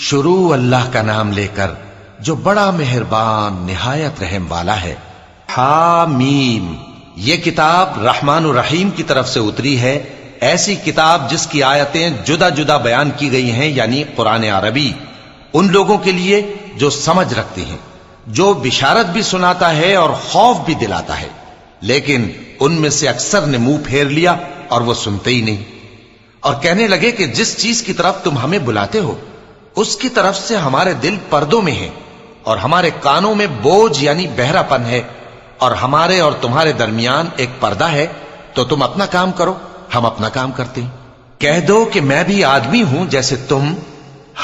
شروع اللہ کا نام لے کر جو بڑا مہربان نہایت رحم والا ہے۔ حامیم، یہ کتاب رحمان الرحیم کی طرف سے اتری ہے، ایسی کتاب جس کی آیتیں جدا جدا بیان کی گئی ہیں، یعنی قرآن عربی، ان لوگوں کے لیے جو سمجھ رکھتے ہیں، جو بشارت بھی سناتا ہے اور خوف بھی دلاتا ہے، لیکن ان میں سے اکثر نے منہ پھیر لیا اور وہ سنتے ہی نہیں، اور کہنے لگے کہ جس چیز کی طرف تم ہمیں بلاتے ہو اس کی طرف سے ہمارے دل پردوں میں ہیں اور ہمارے کانوں میں بوجھ یعنی بہرا پن ہے، اور ہمارے اور تمہارے درمیان ایک پردہ ہے، تو تم اپنا کام کرو، ہم اپنا کام کرتے ہیں۔ کہہ دو کہ میں بھی آدمی ہوں جیسے تم،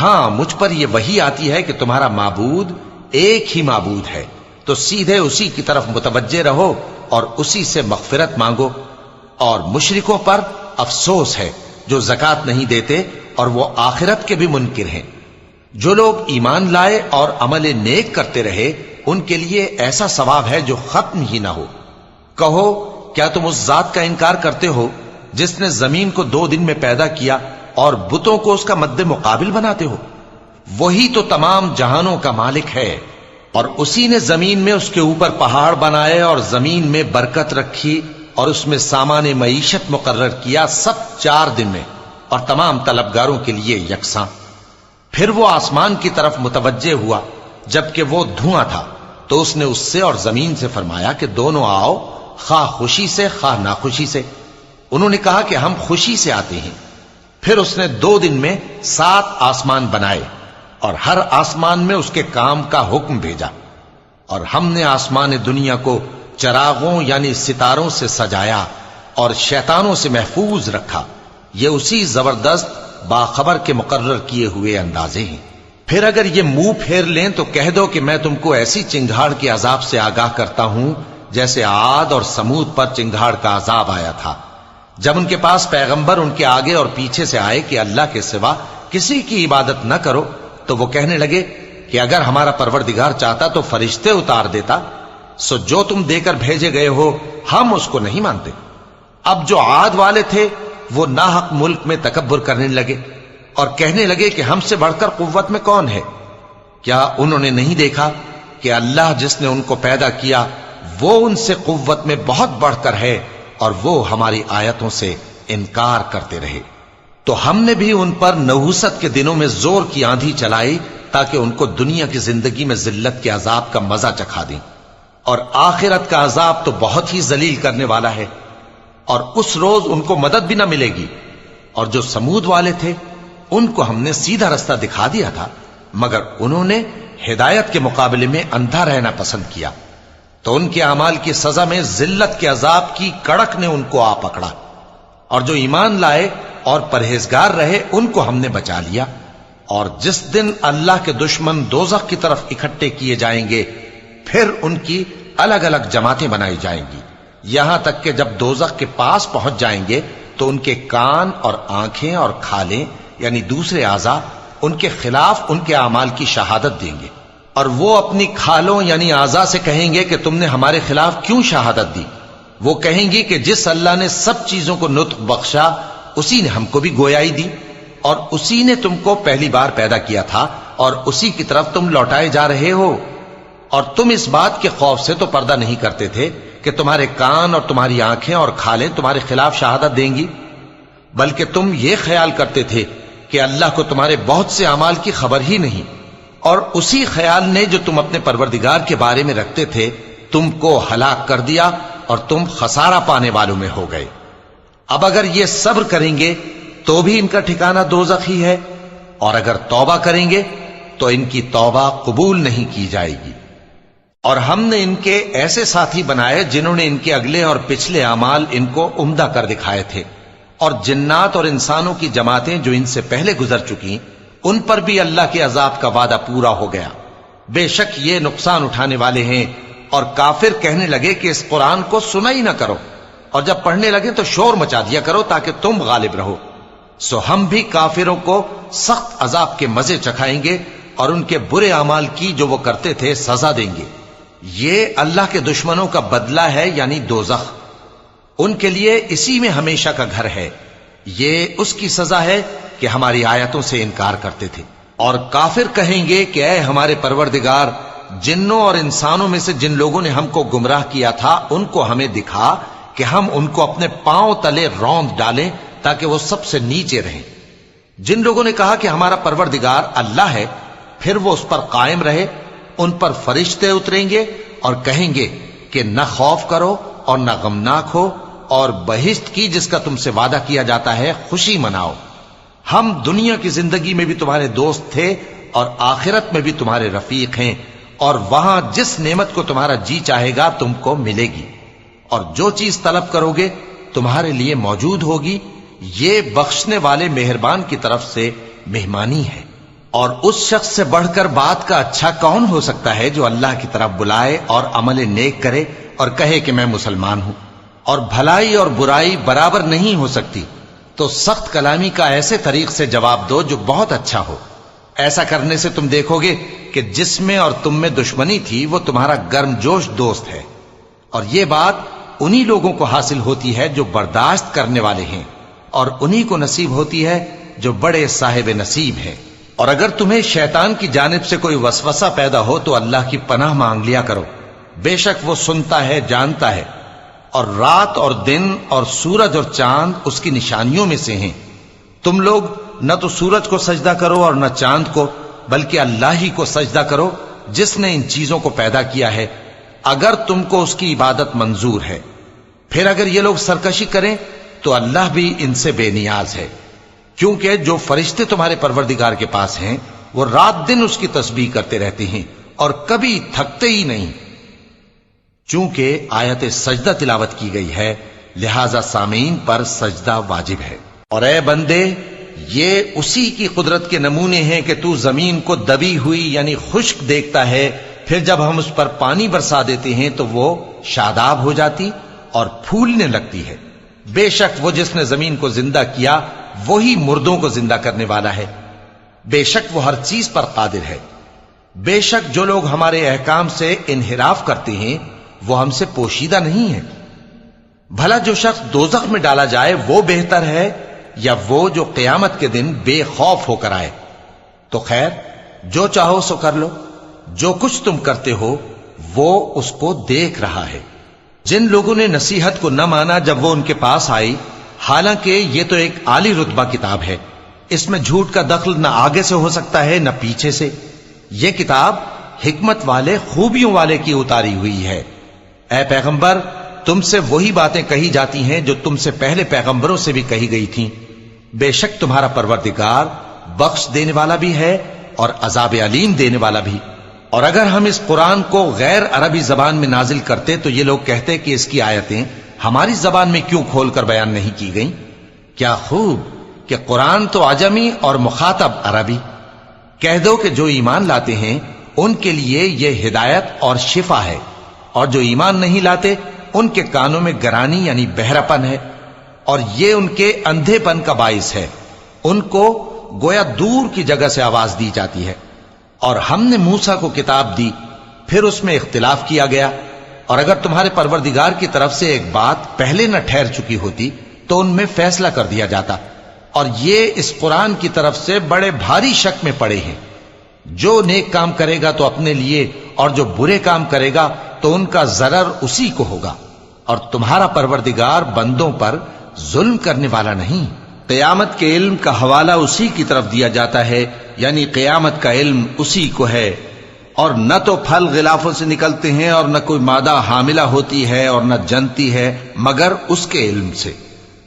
ہاں مجھ پر یہ وحی آتی ہے کہ تمہارا معبود ایک ہی معبود ہے، تو سیدھے اسی کی طرف متوجہ رہو اور اسی سے مغفرت مانگو۔ اور مشرکوں پر افسوس ہے جو زکوٰۃ نہیں دیتے اور وہ آخرت کے بھی منکر ہیں۔ جو لوگ ایمان لائے اور عمل نیک کرتے رہے ان کے لیے ایسا ثواب ہے جو ختم ہی نہ ہو۔ کہو کیا تم اس ذات کا انکار کرتے ہو جس نے زمین کو 2 دن میں پیدا کیا اور بتوں کو اس کا مد مقابل بناتے ہو؟ وہی تو تمام جہانوں کا مالک ہے، اور اسی نے زمین میں اس کے اوپر پہاڑ بنائے اور زمین میں برکت رکھی اور اس میں سامان معیشت مقرر کیا، سب 4 دن میں، اور تمام طلبگاروں کے لیے یکساں۔ پھر وہ آسمان کی طرف متوجہ ہوا جبکہ وہ دھواں تھا، تو اس نے اس سے اور زمین سے فرمایا کہ دونوں آؤ، خواہ خوشی سے خواہ ناخوشی سے۔ انہوں نے کہا کہ ہم خوشی سے آتے ہیں۔ پھر اس نے 2 دن میں 7 آسمان بنائے اور ہر آسمان میں اس کے کام کا حکم بھیجا، اور ہم نے آسمان دنیا کو چراغوں یعنی ستاروں سے سجایا اور شیطانوں سے محفوظ رکھا۔ یہ اسی زبردست باخبر کے مقرر کیے ہوئے اندازے ہیں۔ پھر اگر یہ منہ پھیر لیں تو کہہ دو کہ میں تم کو ایسی چنگھاڑ کے عذاب سے آگاہ کرتا ہوں جیسے عاد اور سمود پر چنگھاڑ کا عذاب آیا تھا، جب ان کے پاس پیغمبر ان کے آگے اور پیچھے سے آئے کہ اللہ کے سوا کسی کی عبادت نہ کرو، تو وہ کہنے لگے کہ اگر ہمارا پروردگار چاہتا تو فرشتے اتار دیتا، سو جو تم دے کر بھیجے گئے ہو ہم اس کو نہیں مانتے۔ اب جو عاد والے تھے وہ ناحق ملک میں تکبر کرنے لگے اور کہنے لگے کہ ہم سے بڑھ کر قوت میں کون ہے؟ کیا انہوں نے نہیں دیکھا کہ اللہ جس نے ان کو پیدا کیا وہ ان سے قوت میں بہت بڑھ کر ہے، اور وہ ہماری آیتوں سے انکار کرتے رہے۔ تو ہم نے بھی ان پر نحوست کے دنوں میں زور کی آندھی چلائی تاکہ ان کو دنیا کی زندگی میں ذلت کے عذاب کا مزہ چکھا دیں، اور آخرت کا عذاب تو بہت ہی ذلیل کرنے والا ہے، اور اس روز ان کو مدد بھی نہ ملے گی۔ اور جو سمود والے تھے ان کو ہم نے سیدھا رستہ دکھا دیا تھا، مگر انہوں نے ہدایت کے مقابلے میں اندھا رہنا پسند کیا، تو ان کے اعمال کی سزا میں ذلت کے عذاب کی کڑک نے ان کو آ پکڑا۔ اور جو ایمان لائے اور پرہیزگار رہے ان کو ہم نے بچا لیا۔ اور جس دن اللہ کے دشمن دوزخ کی طرف اکٹھے کیے جائیں گے پھر ان کی الگ الگ جماعتیں بنائی جائیں گی، یہاں تک کہ جب دوزخ کے پاس پہنچ جائیں گے تو ان کے کان اور آنکھیں اور کھالیں یعنی دوسرے اعضاء ان کے خلاف ان کے اعمال کی شہادت دیں گے، اور وہ اپنی کھالوں یعنی اعضاء سے کہیں گے کہ تم نے ہمارے خلاف کیوں شہادت دی؟ وہ کہیں گی کہ جس اللہ نے سب چیزوں کو نطق بخشا اسی نے ہم کو بھی گویائی دی، اور اسی نے تم کو پہلی بار پیدا کیا تھا اور اسی کی طرف تم لوٹائے جا رہے ہو۔ اور تم اس بات کے خوف سے تو پردہ نہیں کرتے تھے کہ تمہارے کان اور تمہاری آنکھیں اور کھالیں تمہارے خلاف شہادت دیں گی، بلکہ تم یہ خیال کرتے تھے کہ اللہ کو تمہارے بہت سے اعمال کی خبر ہی نہیں، اور اسی خیال نے جو تم اپنے پروردگار کے بارے میں رکھتے تھے تم کو ہلاک کر دیا اور تم خسارہ پانے والوں میں ہو گئے۔ اب اگر یہ صبر کریں گے تو بھی ان کا ٹھکانہ دوزخ ہی ہے، اور اگر توبہ کریں گے تو ان کی توبہ قبول نہیں کی جائے گی۔ اور ہم نے ان کے ایسے ساتھی بنائے جنہوں نے ان کے اگلے اور پچھلے اعمال ان کو عمدہ کر دکھائے تھے، اور جنات اور انسانوں کی جماعتیں جو ان سے پہلے گزر چکی ان پر بھی اللہ کے عذاب کا وعدہ پورا ہو گیا۔ بے شک یہ نقصان اٹھانے والے ہیں۔ اور کافر کہنے لگے کہ اس قرآن کو سنا ہی نہ کرو، اور جب پڑھنے لگے تو شور مچا دیا کرو تاکہ تم غالب رہو۔ سو ہم بھی کافروں کو سخت عذاب کے مزے چکھائیں گے اور ان کے برے اعمال کی جو وہ کرتے تھے سزا دیں گے۔ یہ اللہ کے دشمنوں کا بدلہ ہے یعنی دوزخ، ان کے لیے اسی میں ہمیشہ کا گھر ہے۔ یہ اس کی سزا ہے کہ ہماری آیتوں سے انکار کرتے تھے۔ اور کافر کہیں گے کہ اے ہمارے پروردگار، جنوں اور انسانوں میں سے جن لوگوں نے ہم کو گمراہ کیا تھا ان کو ہمیں دکھا کہ ہم ان کو اپنے پاؤں تلے روند ڈالیں تاکہ وہ سب سے نیچے رہیں۔ جن لوگوں نے کہا کہ ہمارا پروردگار اللہ ہے، پھر وہ اس پر قائم رہے، ان پر فرشتے اتریں گے اور کہیں گے کہ نہ خوف کرو اور نہ غمناک ہو، اور بہشت کی جس کا تم سے وعدہ کیا جاتا ہے خوشی مناؤ۔ ہم دنیا کی زندگی میں بھی تمہارے دوست تھے اور آخرت میں بھی تمہارے رفیق ہیں، اور وہاں جس نعمت کو تمہارا جی چاہے گا تم کو ملے گی، اور جو چیز طلب کرو گے تمہارے لیے موجود ہوگی۔ یہ بخشنے والے مہربان کی طرف سے مہمانی ہے۔ اور اس شخص سے بڑھ کر بات کا اچھا کون ہو سکتا ہے جو اللہ کی طرف بلائے اور عمل نیک کرے اور کہے کہ میں مسلمان ہوں۔ اور بھلائی اور برائی برابر نہیں ہو سکتی، تو سخت کلامی کا ایسے طریق سے جواب دو جو بہت اچھا ہو۔ ایسا کرنے سے تم دیکھو گے کہ جس میں اور تم میں دشمنی تھی وہ تمہارا گرم جوش دوست ہے، اور یہ بات انہی لوگوں کو حاصل ہوتی ہے جو برداشت کرنے والے ہیں، اور انہی کو نصیب ہوتی ہے جو بڑے صاحب نصیب ہیں۔ اور اگر تمہیں شیطان کی جانب سے کوئی وسوسہ پیدا ہو تو اللہ کی پناہ مانگ لیا کرو، بے شک وہ سنتا ہے، جانتا ہے۔ اور رات اور دن اور سورج اور چاند اس کی نشانیوں میں سے ہیں۔ تم لوگ نہ تو سورج کو سجدہ کرو اور نہ چاند کو، بلکہ اللہ ہی کو سجدہ کرو جس نے ان چیزوں کو پیدا کیا ہے، اگر تم کو اس کی عبادت منظور ہے۔ پھر اگر یہ لوگ سرکشی کریں تو اللہ بھی ان سے بے نیاز ہے، کیونکہ جو فرشتے تمہارے پروردگار کے پاس ہیں وہ رات دن اس کی تسبیح کرتے رہتے ہیں اور کبھی تھکتے ہی نہیں۔ چونکہ آیت سجدہ تلاوت کی گئی ہے لہذا سامعین پر سجدہ واجب ہے۔ اور اے بندے، یہ اسی کی قدرت کے نمونے ہیں کہ تو زمین کو دبی ہوئی یعنی خشک دیکھتا ہے، پھر جب ہم اس پر پانی برسا دیتے ہیں تو وہ شاداب ہو جاتی اور پھولنے لگتی ہے۔ بے شک وہ جس نے زمین کو زندہ کیا وہی مردوں کو زندہ کرنے والا ہے، بے شک وہ ہر چیز پر قادر ہے۔ بے شک جو لوگ ہمارے احکام سے انحراف کرتے ہیں وہ ہم سے پوشیدہ نہیں ہے۔ بھلا جو شخص دوزخ میں ڈالا جائے وہ بہتر ہے یا وہ جو قیامت کے دن بے خوف ہو کر آئے؟ تو خیر، جو چاہو سو کر لو، جو کچھ تم کرتے ہو وہ اس کو دیکھ رہا ہے۔ جن لوگوں نے نصیحت کو نہ مانا جب وہ ان کے پاس آئی، حالانکہ یہ تو ایک عالی رتبہ کتاب ہے، اس میں جھوٹ کا دخل نہ آگے سے ہو سکتا ہے نہ پیچھے سے۔ یہ کتاب حکمت والے، خوبیوں والے کی اتاری ہوئی ہے۔ اے پیغمبر، تم سے وہی باتیں کہی جاتی ہیں جو تم سے پہلے پیغمبروں سے بھی کہی گئی تھیں۔ بے شک تمہارا پروردگار بخش دینے والا بھی ہے اور عذاب علیم دینے والا بھی۔ اور اگر ہم اس قرآن کو غیر عربی زبان میں نازل کرتے تو یہ لوگ کہتے کہ اس کی آیتیں ہماری زبان میں کیوں کھول کر بیان نہیں کی گئیں؟ کیا خوب کہ قرآن تو عجمی اور مخاطب عربی۔ کہہ دو کہ جو ایمان لاتے ہیں ان کے لیے یہ ہدایت اور شفا ہے، اور جو ایمان نہیں لاتے ان کے کانوں میں گرانی یعنی بہراپن ہے، اور یہ ان کے اندھے پن کا باعث ہے۔ ان کو گویا دور کی جگہ سے آواز دی جاتی ہے۔ اور ہم نے موسیٰ کو کتاب دی، پھر اس میں اختلاف کیا گیا، اور اگر تمہارے پروردگار کی طرف سے ایک بات پہلے نہ ٹھہر چکی ہوتی تو ان میں فیصلہ کر دیا جاتا۔ اور یہ اس قرآن کی طرف سے بڑے بھاری شک میں پڑے ہیں۔ جو نیک کام کرے گا تو اپنے لیے، اور جو برے کام کرے گا تو ان کا ضرر اسی کو ہوگا، اور تمہارا پروردگار بندوں پر ظلم کرنے والا نہیں۔ قیامت کے علم کا حوالہ اسی کی طرف دیا جاتا ہے، یعنی قیامت کا علم اسی کو ہے۔ اور نہ تو پھل غلافوں سے نکلتے ہیں اور نہ کوئی مادہ حاملہ ہوتی ہے اور نہ جنتی ہے مگر اس کے علم سے۔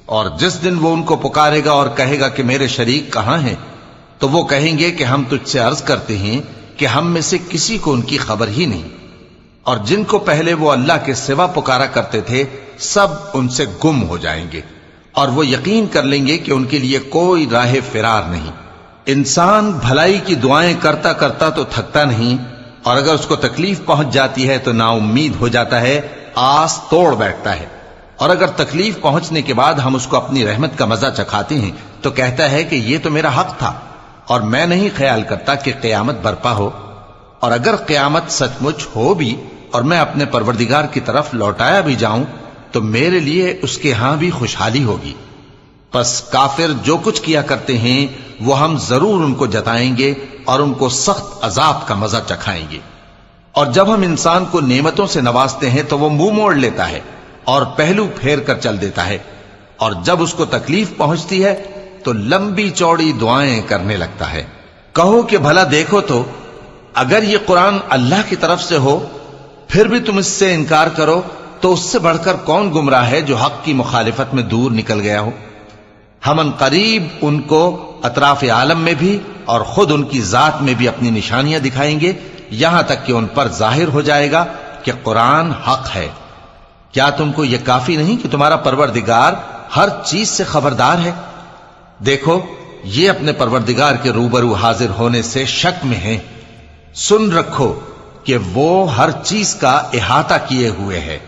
اور جس دن وہ ان کو پکارے گا اور کہے گا کہ میرے شریک کہاں ہیں، تو وہ کہیں گے کہ ہم تجھ سے عرض کرتے ہیں کہ ہم میں سے کسی کو ان کی خبر ہی نہیں، اور جن کو پہلے وہ اللہ کے سوا پکارا کرتے تھے سب ان سے گم ہو جائیں گے، اور وہ یقین کر لیں گے کہ ان کے لیے کوئی راہ فرار نہیں۔ انسان بھلائی کی دعائیں کرتا کرتا تو تھکتا نہیں، اور اگر اس کو تکلیف پہنچ جاتی ہے تو نا امید ہو جاتا ہے، آس توڑ بیٹھتا ہے۔ اور اگر تکلیف پہنچنے کے بعد ہم اس کو اپنی رحمت کا مزہ چکھاتے ہیں تو کہتا ہے کہ یہ تو میرا حق تھا، اور میں نہیں خیال کرتا کہ قیامت برپا ہو۔ اور اگر قیامت سچ مچ ہو بھی اور میں اپنے پروردگار کی طرف لوٹایا بھی جاؤں تو میرے لیے اس کے ہاں بھی خوشحالی ہوگی۔ پس کافر جو کچھ کیا کرتے ہیں وہ ہم ضرور ان کو جتائیں گے اور ان کو سخت عذاب کا مزہ چکھائیں گے۔ اور جب ہم انسان کو نعمتوں سے نوازتے ہیں تو وہ منہ موڑ لیتا ہے اور پہلو پھیر کر چل دیتا ہے، اور جب اس کو تکلیف پہنچتی ہے تو لمبی چوڑی دعائیں کرنے لگتا ہے۔ کہو کہ بھلا دیکھو تو اگر یہ قرآن اللہ کی طرف سے ہو پھر بھی تم اس سے انکار کرو تو اس سے بڑھ کر کون گمراہ ہے جو حق کی مخالفت میں دور نکل گیا ہو۔ ہم ان قریب ان کو اطراف عالم میں بھی اور خود ان کی ذات میں بھی اپنی نشانیاں دکھائیں گے، یہاں تک کہ ان پر ظاہر ہو جائے گا کہ قرآن حق ہے۔ کیا تم کو یہ کافی نہیں کہ تمہارا پروردگار ہر چیز سے خبردار ہے؟ دیکھو یہ اپنے پروردگار کے روبرو حاضر ہونے سے شک میں ہیں۔ سن رکھو کہ وہ ہر چیز کا احاطہ کیے ہوئے ہے۔